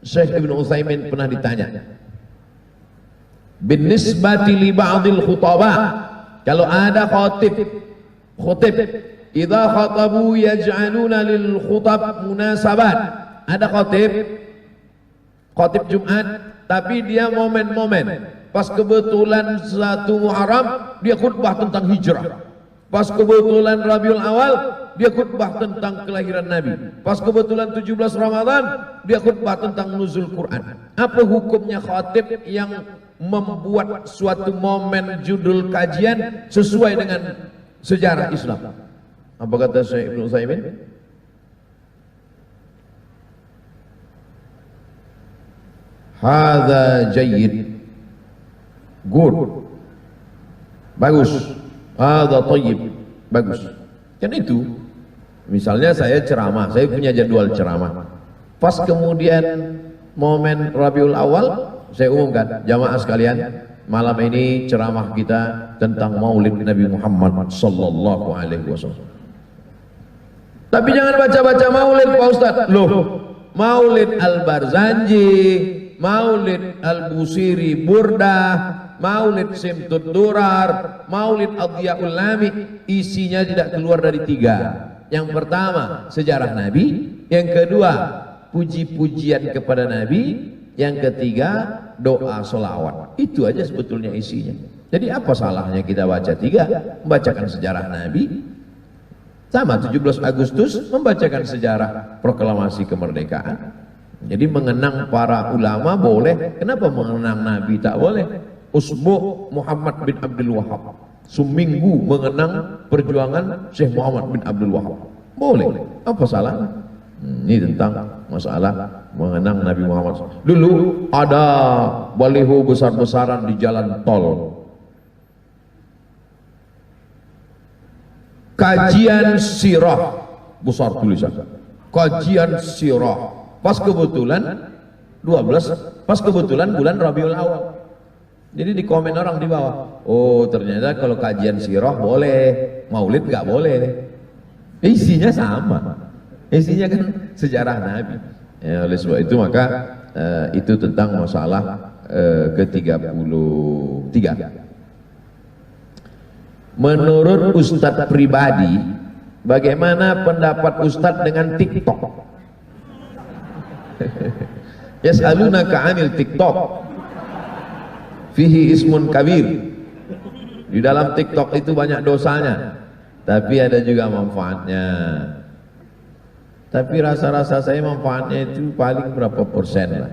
Syekh Ibn Utsaimin pernah ditanya, bin nisbati li ba'dil khutaba, kalau ada khutib idza khatabu yaj'aluna lil khutab munasabat, ada khutib Jumat tapi dia momen-momen pas kebetulan satu Muharram dia khutbah tentang hijrah, pas kebetulan Rabiul Awal dia khutbah tentang kelahiran Nabi, pas kebetulan 17 Ramadan dia khutbah tentang nuzul Quran. Apa hukumnya khatib yang membuat suatu momen judul kajian sesuai dengan sejarah Islam? Apa kata Syekh Ibnu Utsaimin? Hadza jayyid, good, bagus. Hadza thayyib, bagus. Kan itu, misalnya saya ceramah, saya punya jadwal ceramah. Pas kemudian momen Rabiul Awal, saya umumkan, jamaah sekalian, malam ini ceramah kita tentang Maulid Nabi Muhammad sallallahu alaihi wasallam. Tapi jangan baca-baca Maulid Pak Ustaz. Loh, Maulid Al-Barzanji, Maulid Al-Busiri Burdah, Maulid Simtud Durar, Maulid Adhiyaul Lami, isinya tidak keluar dari 3. Yang pertama, sejarah Nabi. Yang kedua, puji-pujian kepada Nabi. Yang ketiga, doa sholawat. Itu aja sebetulnya isinya. Jadi apa salahnya kita baca 3? Membacakan sejarah Nabi, sama 17 Agustus membacakan sejarah proklamasi kemerdekaan. Jadi mengenang para ulama boleh, kenapa mengenang Nabi tak boleh? Usbu Muhammad bin Abdul Wahab, seminggu mengenang perjuangan Syekh Muhammad bin Abdul Wahab, boleh, apa salah? Ini tentang masalah mengenang Nabi Muhammad. Dulu ada baliho besar-besaran di jalan tol, kajian sirah, besar tulisan, kajian sirah. Pas kebetulan 12, pas kebetulan bulan Rabiul Awal. Jadi di komen orang di bawah, oh ternyata kalau kajian sirah boleh, maulid nggak boleh. Isinya sama, isinya kan sejarah Nabi. Ya, oleh sebab itu maka itu tentang masalah ke-33. Menurut Ustadz pribadi, bagaimana pendapat Ustadz dengan TikTok? Yas'alunaka 'anil TikTok fihi ismun kabir. Di dalam TikTok itu banyak dosanya, tapi ada juga manfaatnya. Tapi rasa-rasa saya manfaatnya itu paling berapa persen lah.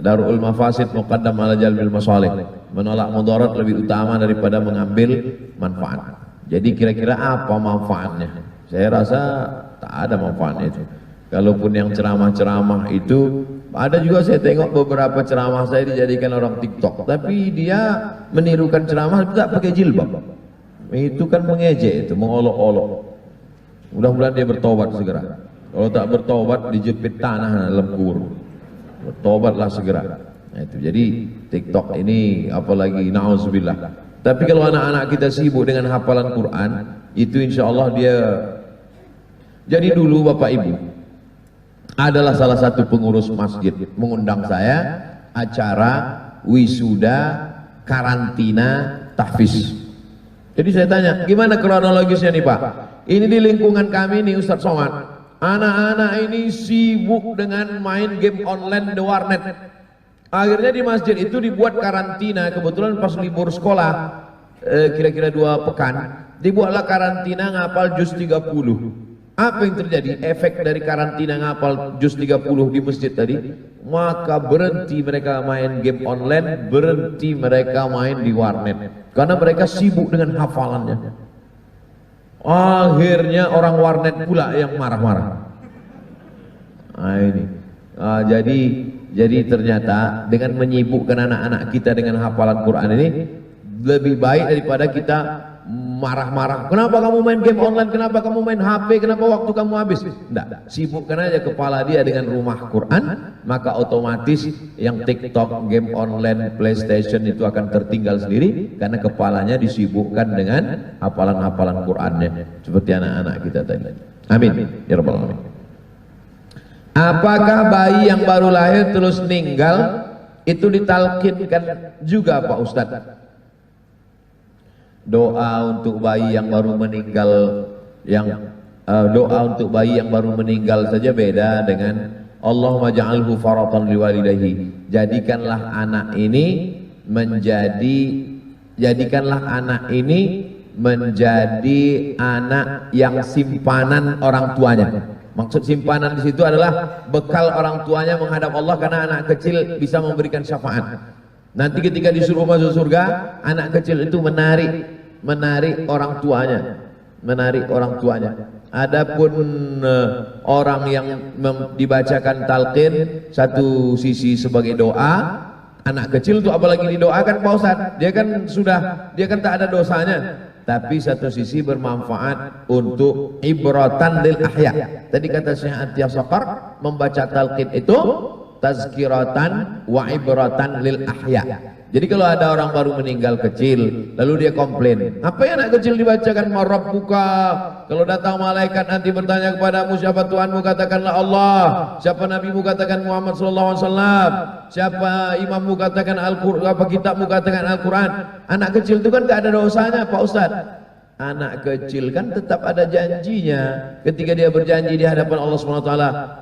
Darul mafasid muqaddam ala jalbil masalih. Menolak mudarat lebih utama daripada mengambil manfaat. Jadi kira-kira apa manfaatnya? Saya rasa tak ada manfaatnya itu. Kalaupun yang ceramah-ceramah itu, ada juga saya tengok beberapa ceramah saya dijadikan orang TikTok, tapi dia menirukan ceramah tidak pakai jilbab. Itu kan mengejek, itu mengolok-olok. Mudah-mudahan dia bertobat segera. Kalau tak bertobat dijepit tanah dalam kubur. Bertobatlah segera. Nah, itu. Jadi TikTok ini apalagi na'udzubillah. Tapi kalau anak-anak kita sibuk dengan hafalan Quran, itu insya Allah dia. Jadi dulu Bapak Ibu adalah salah satu pengurus masjid mengundang saya acara wisuda karantina tahfiz. Jadi saya tanya, gimana kronologisnya nih Pak? Ini di lingkungan kami nih Ustadz Somad, anak-anak ini sibuk dengan main game online di warnet. Akhirnya di masjid itu dibuat karantina, kebetulan pas libur sekolah kira-kira 2 pekan, dibuatlah karantina ngapal juz 30. Apa yang terjadi? Efek dari karantina ngapal juz 30 di masjid tadi, maka berhenti mereka main game online, berhenti mereka main di warnet, karena mereka sibuk dengan hafalannya. Akhirnya orang warnet pula yang marah-marah. Nah ini, jadi ternyata dengan menyibukkan anak-anak kita dengan hafalan Quran ini lebih baik daripada kita marah-marah. Kenapa kamu main game online? Kenapa kamu main HP? Kenapa waktu kamu habis? Enggak, sibukkan aja kepala dia dengan rumah Quran, maka otomatis yang TikTok, game online, PlayStation itu akan tertinggal sendiri karena kepalanya disibukkan dengan hafalan-hafalan Qurannya seperti anak-anak kita tadi. Amin ya rabbal alamin. Apakah bayi yang baru lahir terus meninggal itu ditalkinkan juga Pak Ustadz? Doa untuk bayi yang baru meninggal, doa untuk bayi yang baru meninggal saja beda dengan Allahumma ja'alhu faratan liwalidayhi. Jadikanlah anak ini menjadi anak yang simpanan orang tuanya. Maksud simpanan di situ adalah bekal orang tuanya menghadap Allah, karena anak kecil bisa memberikan syafaat. Nanti ketika disuruh masuk surga, anak kecil itu menarik orang tuanya. Adapun orang yang dibacakan talqin satu sisi sebagai doa, anak kecil itu apalagi didoakan Pak Ustadz, dia kan tak ada dosanya, tapi satu sisi bermanfaat untuk ibratan lil ahya. Tadi kata Syekh Atiyah Saqar, membaca talqin itu tazkiratan wa ibratan lil ahya. Jadi kalau ada orang baru meninggal kecil, lalu dia komplain, apa ya anak kecil dibacakan marabbuka? Kalau datang malaikat nanti bertanya kepadamu, siapa Tuhanmu? Katakanlah Allah. Siapa nabimu? Katakan Muhammad sallallahu alaihi wasallam. Siapa imammu? Katakan Al-Qur'an. Apa kitabmu? Katakan Al-Qur'an. Anak kecil itu kan tidak ada dosanya Pak Ustadz. Anak kecil kan tetap ada janjinya ketika dia berjanji di hadapan Allah SWT.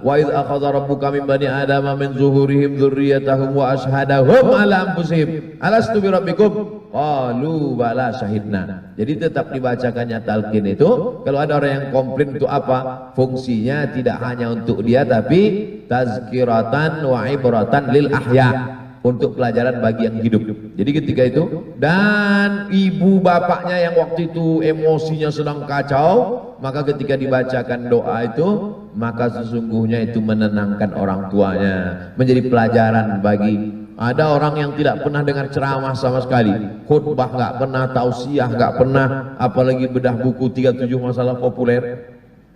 Wa idz akhadha rabbuka min bani adama min zuhurihim dzurriyyatahum wa ashhadahum ala anfusihim alastu bi rabbikum qalu bala syahidna. Jadi tetap dibacakannya talqin itu. Kalau ada orang yang komplain itu apa? Fungsinya tidak hanya untuk dia, tapi tazkiratan wa ibratan lil ahya, untuk pelajaran bagi yang hidup. Jadi ketika itu, dan ibu bapaknya yang waktu itu emosinya sedang kacau, maka ketika dibacakan doa itu, maka sesungguhnya itu menenangkan orang tuanya, menjadi pelajaran bagi. Ada orang yang tidak pernah dengar ceramah sama sekali, khutbah nggak pernah, tausiah nggak pernah, apalagi bedah buku 37 masalah populer.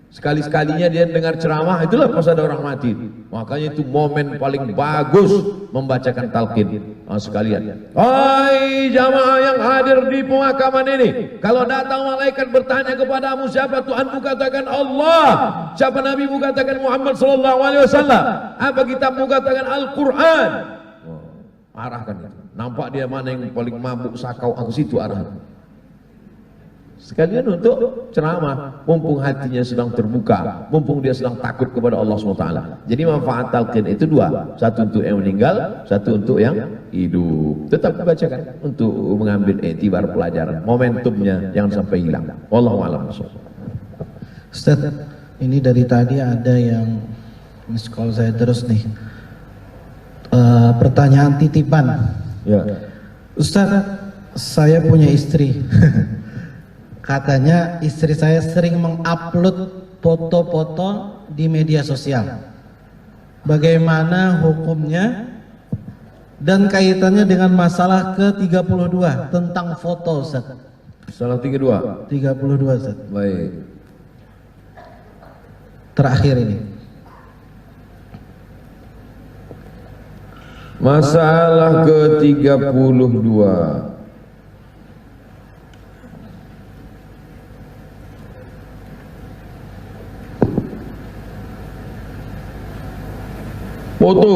Sekali-sekalinya dia dengar ceramah, itulah pas ada orang mati. Makanya itu momen paling bagus membacakan talqin. Sekalian, hai jamaah yang hadir di pemakaman ini, kalau datang malaikat bertanya kepadamu, siapa Tuhanmu? Katakan Allah. Siapa nabimu? Katakan Muhammad sallallahu alaihi wasallam. Apa kitabmu? Katakan Al-Qur'an. Arahkan itu. Nampak dia mana yang paling mabuk sakau, aku situ arahkan. Sekalian untuk ceramah, mumpung hatinya sedang terbuka, mumpung dia sedang takut kepada Allah SWT. Jadi manfaat talqin itu dua, satu untuk yang meninggal, satu untuk yang hidup. Tetap dibacakan untuk mengambil etibar pelajaran, momentumnya jangan sampai hilang. Wallahu a'lam. Ustaz, ini dari tadi ada yang miss call saya terus nih. Pertanyaan titipan. Ya. Ustaz, saya punya istri. Katanya istri saya sering mengupload foto-foto di media sosial. Bagaimana hukumnya dan kaitannya dengan masalah ke-32 tentang foto, Ustaz? Masalah 32? 32, Ustaz. Baik. Terakhir ini. Masalah ke-32. Foto.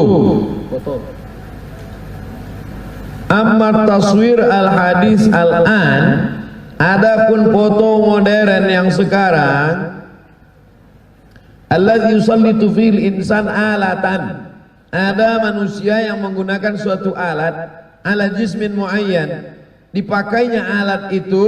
Amma taswir al-hadis al-an, adapun foto modern yang sekarang, alladzi yusallitu fil insan alatan, ada manusia yang menggunakan suatu alat ala jismin muayyan, dipakainya alat itu,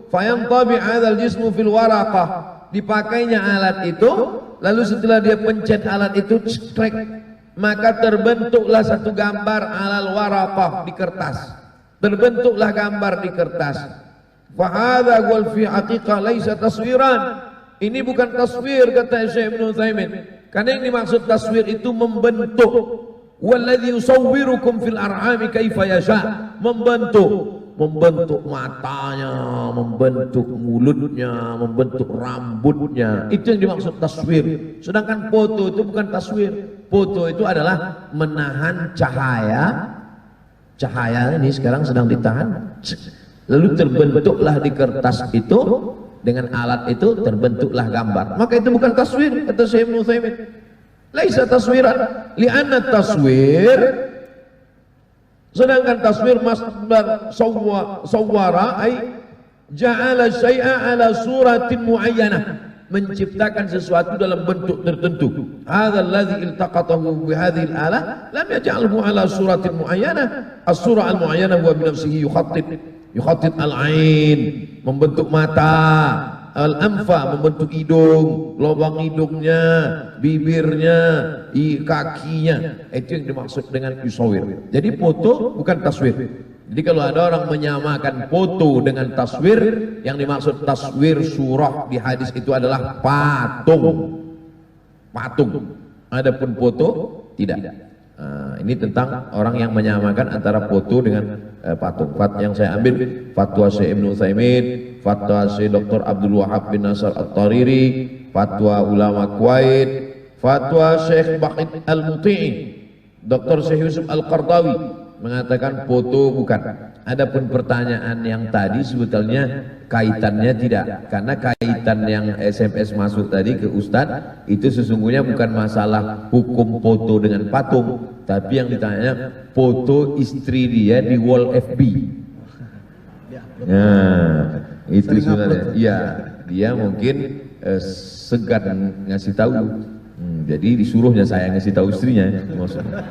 fayantabi adzal jismu fil waraqah, dipakainya alat itu, lalu setelah dia pencet alat itu, cekrek, maka terbentuklah satu gambar alal waraqah, di kertas. Terbentuklah gambar di kertas. Fa hadza wal fi haqiqah laisa taswiran. Ini bukan taswir, kata Syekh Ibnu Utsaimin. Karena yang dimaksud taswir itu membentuk. Walladzi yusawwirukum fil arhami kaifa yasha. Membentuk matanya, membentuk mulutnya, membentuk rambutnya. Itu yang dimaksud taswir. Sedangkan foto itu bukan taswir. Foto itu adalah menahan cahaya. Cahaya ini sekarang sedang ditahan. Lalu terbentuklah di kertas itu, dengan alat itu terbentuklah gambar. Maka itu bukan taswir, kata Syekh Ibnu Utsaimin. Laisa taswiran, li'anna taswir, sedangkan taswir masdar sawwara ay ja'ala syai'a ala suratin muayyanah, menciptakan sesuatu dalam bentuk tertentu. Hadzal ladzi iltaqatahu bi hadhihi al-alah lam yaj'alhu ala suratin muayyanah. As-surah al-muayyanah huwa bi nafsihi yukhattib al-ain, membentuk mata, al-anfa membentuk hidung, lubang hidungnya, bibirnya, kakinya. Itu yang dimaksud dengan yusawir. Jadi foto bukan taswir. Jadi kalau ada orang menyamakan foto dengan taswir, yang dimaksud taswir surah di hadis itu adalah patung. Patung. Adapun foto tidak. Nah, ini tentang orang yang menyamakan antara foto dengan patung. Yang saya ambil fatwa Syekh Ibnu Utsaimin, fatwa Syekh Dr. Abdul Wahab bin Nasr At-Tariri, fatwa ulama Kuwait, fatwa Syekh Baqit Al-Muti'i, Dr. Syekh Yusuf Al-Qardawi mengatakan foto bukan. Adapun pertanyaan yang tadi sebetulnya kaitannya tidak, karena kaitan yang SMS masuk tadi ke Ustadz itu sesungguhnya bukan masalah hukum foto dengan patung, tapi yang ditanya foto istri dia di wall FB. Nah, itu sebenarnya. Iya, dia mungkin segan ngasih tahu. Jadi disuruhnya saya ngasih tahu istrinya maksudnya.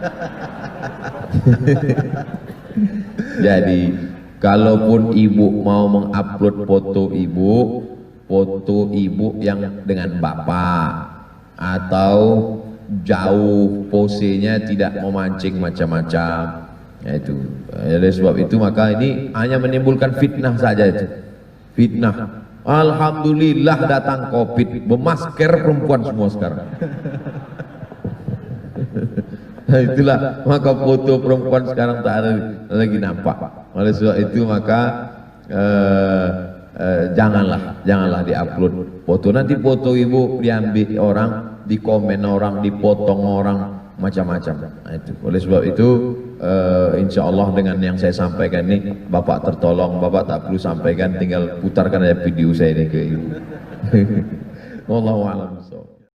Jadi kalaupun ibu mau mengupload foto ibu yang dengan bapak atau jauh posenya tidak memancing macam-macam, itu. Oleh sebab itu maka ini hanya menimbulkan fitnah saja itu. Fitnah. Alhamdulillah datang COVID, memasker perempuan semua sekarang. Nah, itulah maka foto perempuan sekarang tak ada lagi nampak. Oleh sebab itu maka janganlah diupload foto. Nanti foto ibu diambil orang, dikomen orang, dipotong orang, macam-macam. Nah, itu. Oleh sebab itu insya Allah dengan yang saya sampaikan ini Bapak tertolong, Bapak tak perlu sampaikan, tinggal putarkan aja video saya ini ke ibu. Wallahu a'lam.